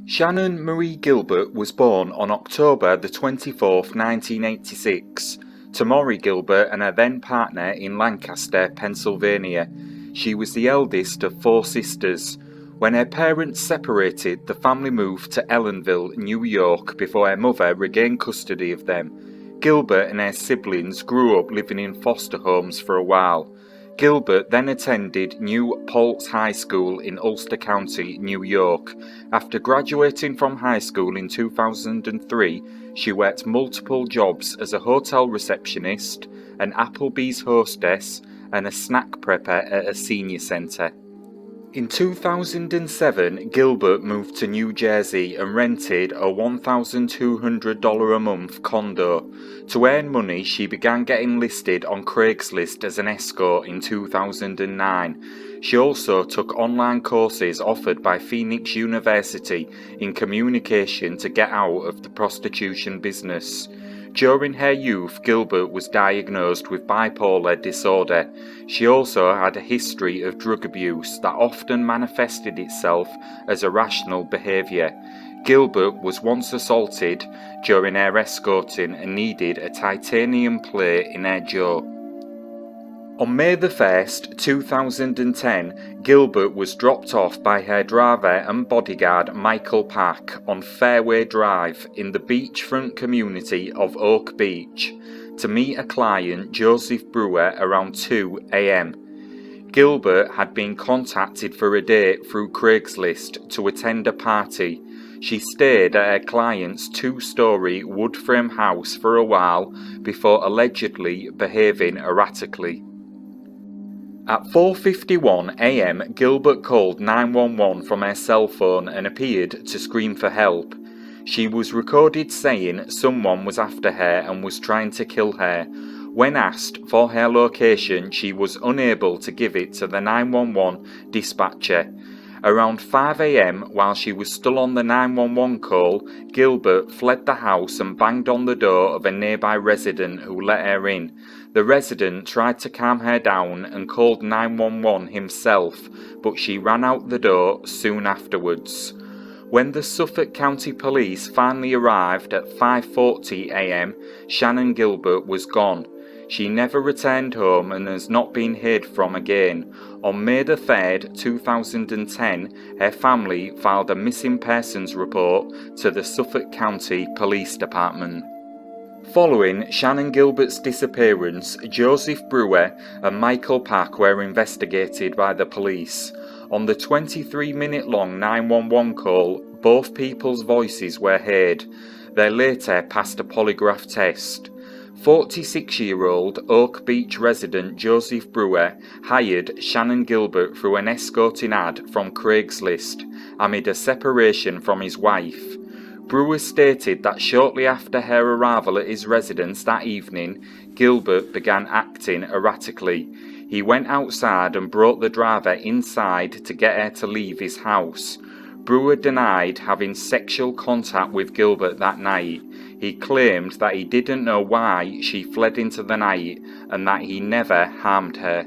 Shannan Maria Gilbert was born on October the 24th, 1986, to Maria Gilbert and her then partner in Lancaster, Pennsylvania. She was the eldest of 4 sisters. When her parents separated, the family moved to Ellenville, New York, before her mother regained custody of them. Gilbert and her siblings grew up living in foster homes for a while. Gilbert then attended New Paltz High School in Ulster County, New York. After graduating from high school in 2003, she worked multiple jobs as a hotel receptionist, an Applebee's hostess, and a snack prepper at a senior centre. In 2007, Gilbert moved to New Jersey and rented a $1,200 a month condo. To earn money, she began getting listed on Craigslist as an escort in 2009. She also took online courses offered by Phoenix University in communication to get out of the prostitution business. During her youth, Gilbert was diagnosed with bipolar disorder. She also had a history of drug abuse that often manifested itself as irrational behaviour. Gilbert was once assaulted during her escorting and needed a titanium plate in her jaw. On May 1st, 2010, Gilbert was dropped off by her driver and bodyguard Michael Pack on Fairway Drive in the beachfront community of Oak Beach to meet a client, Joseph Brewer, around 2 a.m. Gilbert had been contacted for a date through Craigslist to attend a party. She stayed at her client's 2-story wood frame house for a while before allegedly behaving erratically. At 4:51 a.m, Gilbert called 911 from her cell phone and appeared to scream for help. She was recorded saying someone was after her and was trying to kill her. When asked for her location, she was unable to give it to the 911 dispatcher. Around 5 a.m, while she was still on the 911 call, Gilbert fled the house and banged on the door of a nearby resident who let her in. The resident tried to calm her down and called 911 himself, but she ran out the door soon afterwards. When the Suffolk County Police finally arrived at 5:40 a.m, Shannan Gilbert was gone. She never returned home and has not been heard from again. On May 3rd, 2010, her family filed a missing persons report to the Suffolk County Police Department. Following Shannan Gilbert's disappearance, Joseph Brewer and Michael Pack were investigated by the police. On the 23-minute-long 911 call, both people's voices were heard. They later passed a polygraph test. 46-year-old Oak Beach resident Joseph Brewer hired Shannan Gilbert through an escorting ad from Craigslist amid a separation from his wife. Brewer stated that shortly after her arrival at his residence that evening, Gilbert began acting erratically. He went outside and brought the driver inside to get her to leave his house. Brewer denied having sexual contact with Gilbert that night. He claimed that he didn't know why she fled into the night and that he never harmed her.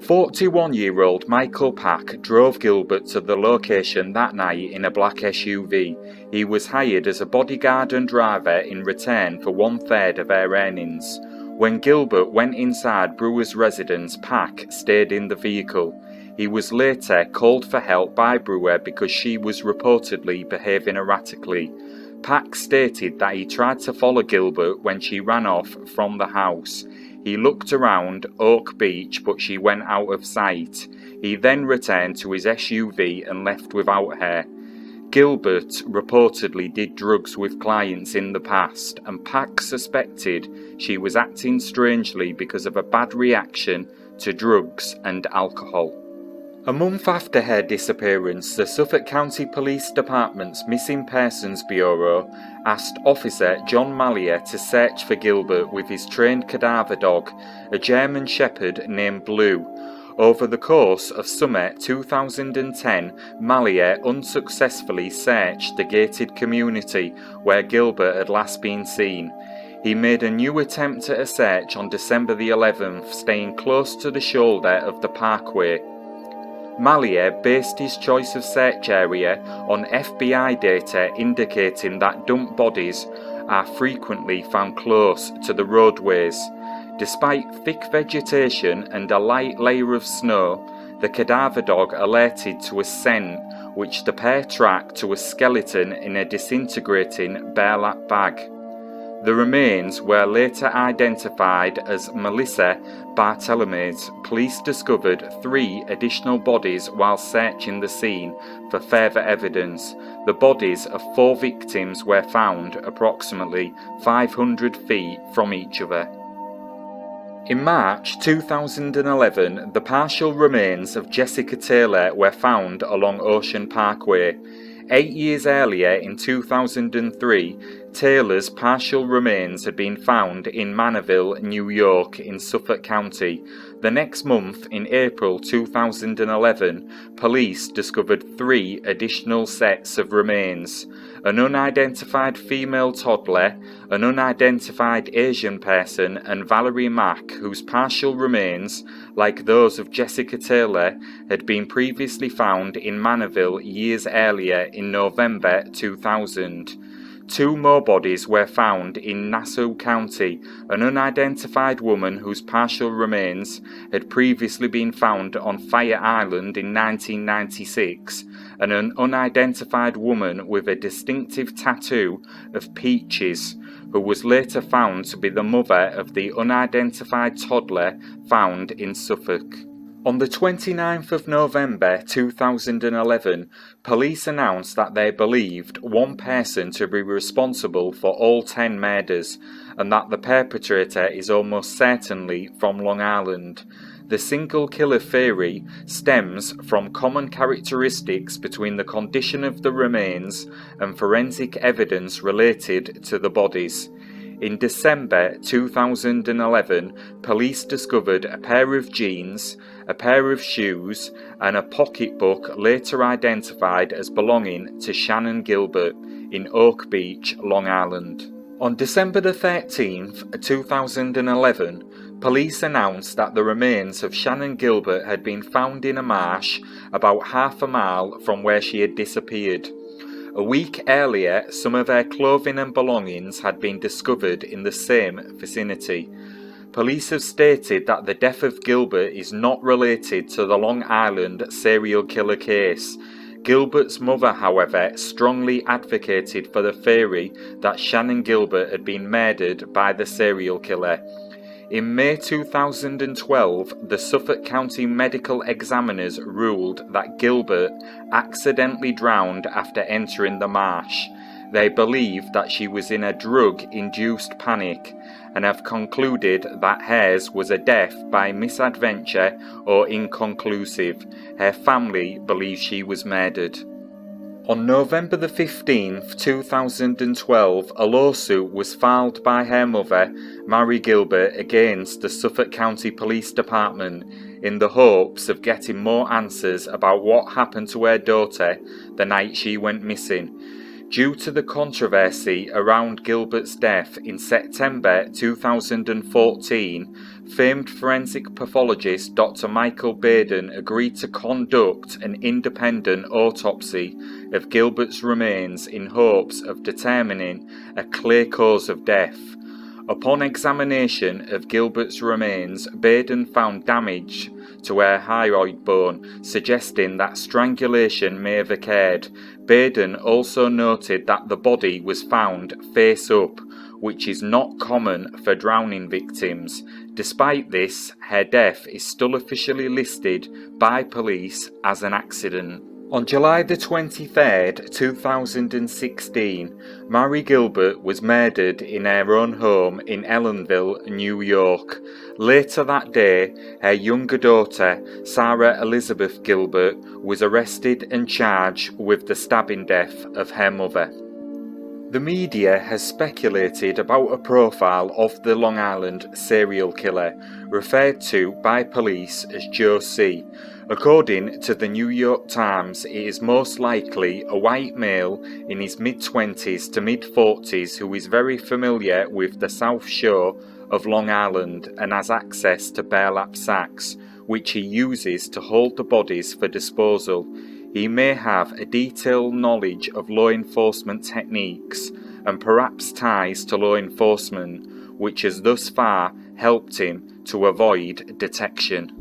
41-year-old Michael Pack drove Gilbert to the location that night in a black SUV. He was hired as a bodyguard and driver in return for 1/3 of her earnings. When Gilbert went inside Brewer's residence, Pack stayed in the vehicle. He was later called for help by Brewer because she was reportedly behaving erratically. Pack stated that he tried to follow Gilbert when she ran off from the house. He looked around Oak Beach, but she went out of sight. He then returned to his SUV and left without her. Gilbert reportedly did drugs with clients in the past, and Pack suspected she was acting strangely because of a bad reaction to drugs and alcohol. A month after her disappearance, the Suffolk County Police Department's Missing Persons Bureau asked Officer John Malia to search for Gilbert with his trained cadaver dog, a German Shepherd named Blue. Over the course of summer 2010, Malia unsuccessfully searched the gated community where Gilbert had last been seen. He made a new attempt at a search on December the 11th, staying close to the shoulder of the parkway. Malia based his choice of search area on FBI data indicating that dump bodies are frequently found close to the roadways. Despite thick vegetation and a light layer of snow, the cadaver dog alerted to a scent which the pair tracked to a skeleton in a disintegrating burlap bag. The remains were later identified as Melissa Barthelme's. Police discovered 3 additional bodies while searching the scene for further evidence. The bodies of 4 victims were found approximately 500 feet from each other. In March 2011, the partial remains of Jessica Taylor were found along Ocean Parkway. 8 years earlier, in 2003, Taylor's partial remains had been found in Manorville, New York, in Suffolk County. The next month, in April 2011, police discovered 3 additional sets of remains: an unidentified female toddler, an unidentified Asian person, and Valerie Mack, whose partial remains, like those of Jessica Taylor, had been previously found in Manorville years earlier in November 2000. 2 more bodies were found in Nassau County, an unidentified woman whose partial remains had previously been found on Fire Island in 1996, and an unidentified woman with a distinctive tattoo of peaches, who was later found to be the mother of the unidentified toddler found in Suffolk. On the 29th of November 2011, police announced that they believed one person to be responsible for all 10 murders, and that the perpetrator is almost certainly from Long Island. The single killer theory stems from common characteristics between the condition of the remains and forensic evidence related to the bodies. In December 2011, police discovered a pair of jeans, a pair of shoes, and a pocketbook later identified as belonging to Shannan Gilbert in Oak Beach, Long Island. On December 13th, 2011, police announced that the remains of Shannan Gilbert had been found in a marsh about half a mile from where she had disappeared. A week earlier, some of her clothing and belongings had been discovered in the same vicinity. Police have stated that the death of Gilbert is not related to the Long Island serial killer case. Gilbert's mother, however, strongly advocated for the theory that Shannan Gilbert had been murdered by the serial killer. In May 2012, the Suffolk County Medical Examiners ruled that Gilbert accidentally drowned after entering the marsh. They believe that she was in a drug-induced panic and have concluded that hers was a death by misadventure or inconclusive. Her family believes she was murdered. On November 15th, 2012, a lawsuit was filed by her mother, Maria Gilbert, against the Suffolk County Police Department in the hopes of getting more answers about what happened to her daughter the night she went missing. Due to the controversy around Gilbert's death in September 2014, famed forensic pathologist Dr. Michael Baden agreed to conduct an independent autopsy of Gilbert's remains in hopes of determining a clear cause of death. Upon examination of Gilbert's remains, Baden found damage to her hyoid bone, suggesting that strangulation may have occurred. Baden also noted that the body was found face up, which is not common for drowning victims. Despite this, her death is still officially listed by police as an accident. On July the 23rd, 2016, Maria Gilbert was murdered in her own home in Ellenville, New York. Later that day, her younger daughter, Sarah Elizabeth Gilbert, was arrested and charged with the stabbing death of her mother. The media has speculated about a profile of the Long Island serial killer, referred to by police as Joe C. According to the New York Times, it is most likely a white male in his mid-20s to mid-40s who is very familiar with the South Shore of Long Island and has access to burlap sacks, which he uses to hold the bodies for disposal. He may have a detailed knowledge of law enforcement techniques and perhaps ties to law enforcement, which has thus far helped him to avoid detection.